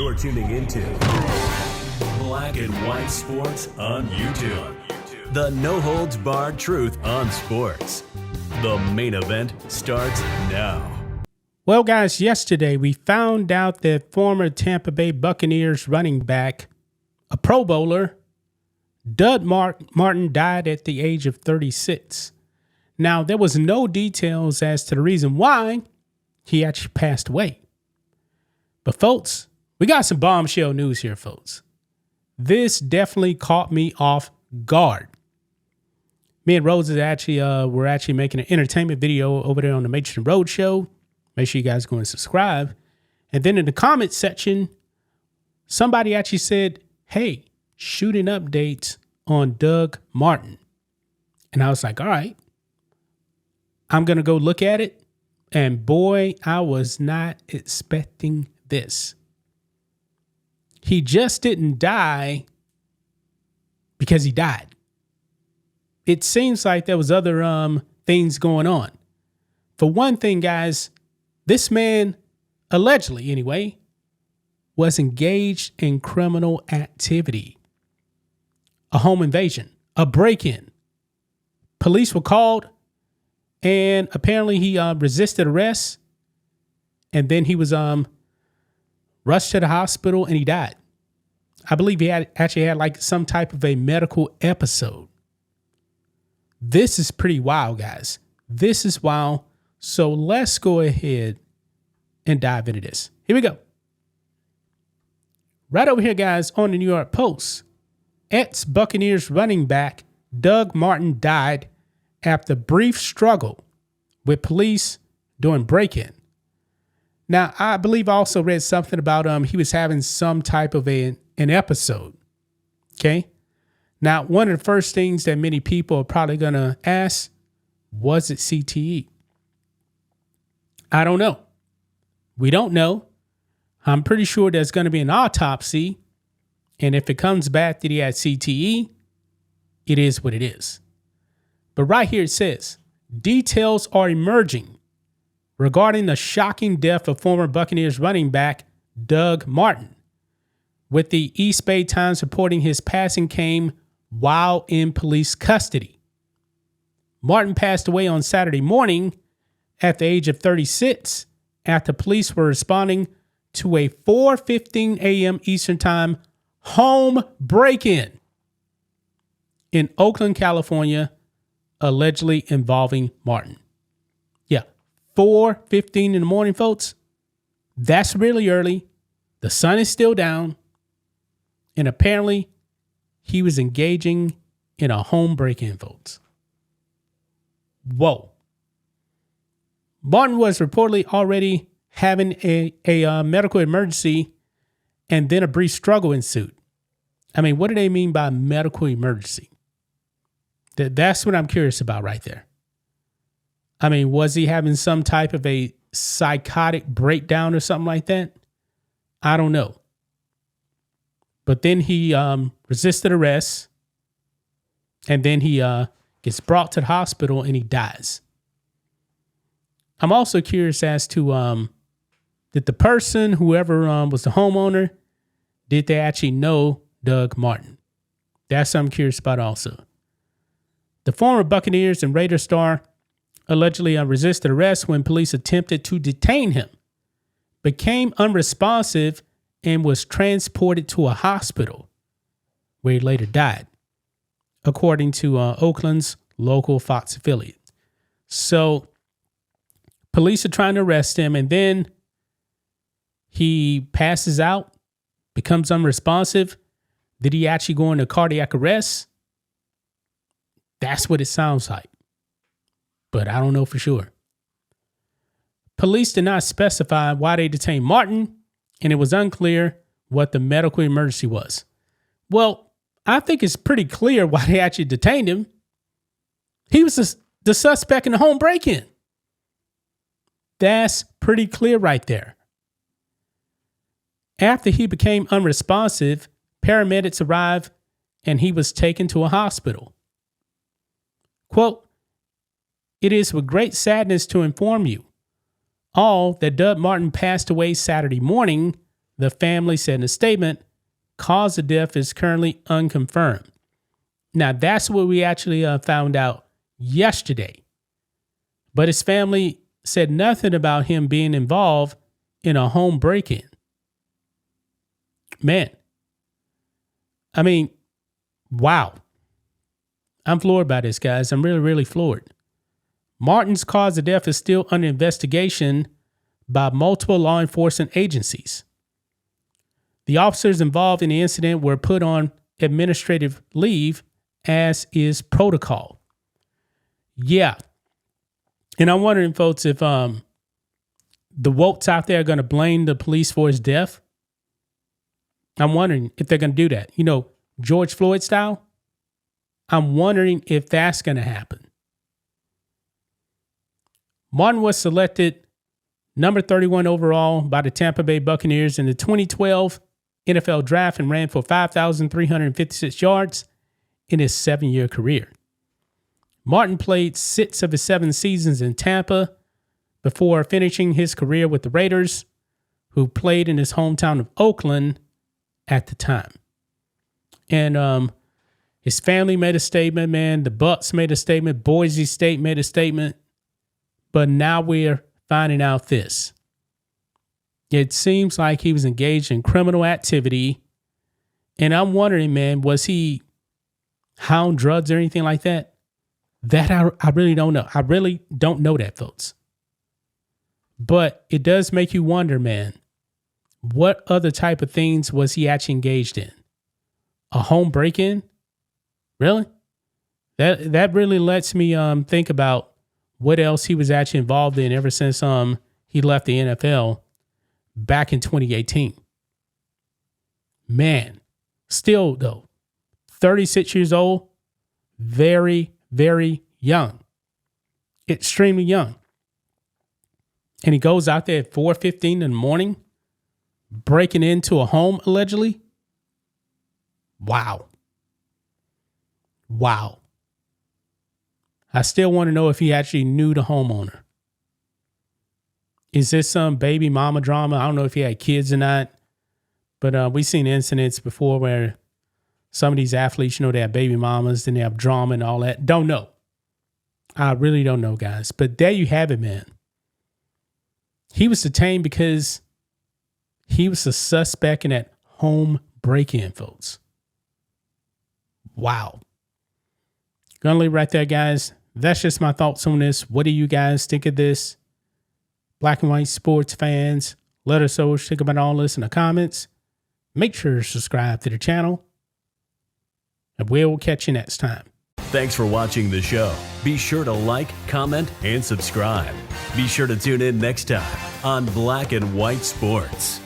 You're tuning into Black and White Sports on YouTube. The no-holds-barred truth on sports. The main event starts now. Well, guys, yesterday we found out that former Tampa Bay Buccaneers running back, a Pro Bowler, Doug Martin, died at the age of 36. Now, there was no details as to the reason why he actually passed away. But, folks, we got some bombshell news here, folks. This definitely caught me off guard. Me and Rose were actually making an entertainment video over there on the Matron Road Show. Make sure you guys go and subscribe. And then in the comment section, somebody actually said, hey, shooting updates on Doug Martin. And I was like, all right, I'm going to go look at it. And boy, I was not expecting this. He just didn't die because he died. It seems like there was other things going on. For one thing, guys, this man, allegedly anyway, was engaged in criminal activity. A home invasion, a break-in. Police were called, and apparently he resisted arrest, and then he was rushed to the hospital, and he died. I believe he actually had like some type of a medical episode. This is pretty wild, guys. This is wild. So let's go ahead and dive into this. Here we go. Right over here, guys, on the New York Post, ex-Buccaneers running back Doug Martin died after brief struggle with police during break-in. Now, I believe I also read something about he was having some type of an episode. Okay. Now, one of the first things that many people are probably going to ask, was it CTE? I don't know. We don't know. I'm pretty sure there's going to be an autopsy. And if it comes back that he had CTE, it is what it is. But right here it says, details are emerging regarding the shocking death of former Buccaneers running back Doug Martin, with the East Bay Times reporting his passing came while in police custody. Martin passed away on Saturday morning at the age of 36 after police were responding to a 4:15 a.m. Eastern Time home break-in in Oakland, California, allegedly involving Martin. Yeah, 4:15 in the morning, folks. That's really early. The sun is still down. And apparently, he was engaging in a home break-in, folks. Whoa. Martin was reportedly already having a medical emergency, and then a brief struggle ensued. I mean, what do they mean by medical emergency? That's what I'm curious about right there. I mean, was he having some type of a psychotic breakdown or something like that? I don't know. But then he resisted arrest, and then he gets brought to the hospital, and he dies. I'm also curious as to did the person, whoever was the homeowner, did they actually know Doug Martin? That's what I'm curious about also. The former Buccaneers and Raiders star allegedly resisted arrest when police attempted to detain him, became unresponsive, and was transported to a hospital where he later died, according to Oakland's local Fox affiliate. So police are trying to arrest him, and then he passes out, becomes unresponsive. Did he actually go into cardiac arrest? That's what it sounds like. But I don't know for sure. Police did not specify why they detained Martin, and it was unclear what the medical emergency was. Well, I think it's pretty clear why they actually detained him. He was the suspect in the home break-in. That's pretty clear right there. After he became unresponsive, paramedics arrived and he was taken to a hospital. Quote, "It is with great sadness to inform you all that Doug Martin passed away Saturday morning, the family said in a statement, cause of death is currently unconfirmed. Now, that's what we actually found out yesterday. But his family said nothing about him being involved in a home break-in. Man, I mean, wow. I'm floored by this, guys. I'm really, really floored. Martin's cause of death is still under investigation by multiple law enforcement agencies. The officers involved in the incident were put on administrative leave, as is protocol. Yeah. And I'm wondering, folks, if the wokes out there are going to blame the police for his death. I'm wondering if they're going to do that. You know, George Floyd style. I'm wondering if that's going to happen. Martin was selected number 31 overall by the Tampa Bay Buccaneers in the 2012 NFL Draft and ran for 5,356 yards in his 7-year career. Martin played 6 of his 7 seasons in Tampa before finishing his career with the Raiders, who played in his hometown of Oakland at the time. And his family made a statement, man. The Bucs made a statement. Boise State made a statement. But now we're finding out this. It seems like he was engaged in criminal activity. And I'm wondering, man, was he high on drugs or anything like that? That I really don't know. I really don't know that, folks. But it does make you wonder, man, what other type of things was he actually engaged in? A home break-in? Really? That really lets me think about what else he was actually involved in ever since he left the NFL back in 2018. Man, still though, 36 years old, very, very young, extremely young. And he goes out there at 4:15 in the morning, breaking into a home allegedly. Wow. Wow. I still want to know if he actually knew the homeowner. Is this some baby mama drama? I don't know if he had kids or not. But we've seen incidents before where some of these athletes, you know, they have baby mamas, then they have drama and all that. Don't know. I really don't know, guys. But there you have it, man. He was detained because he was a suspect in that home break-in, folks. Wow. Gonna leave right there, guys. That's just my thoughts on this. What do you guys think of this? Black and white sports fans, let us know what you think about all this in the comments. Make sure to subscribe to the channel. And we'll catch you next time. Thanks for watching the show. Be sure to like, comment, and subscribe. Be sure to tune in next time on Black and White Sports.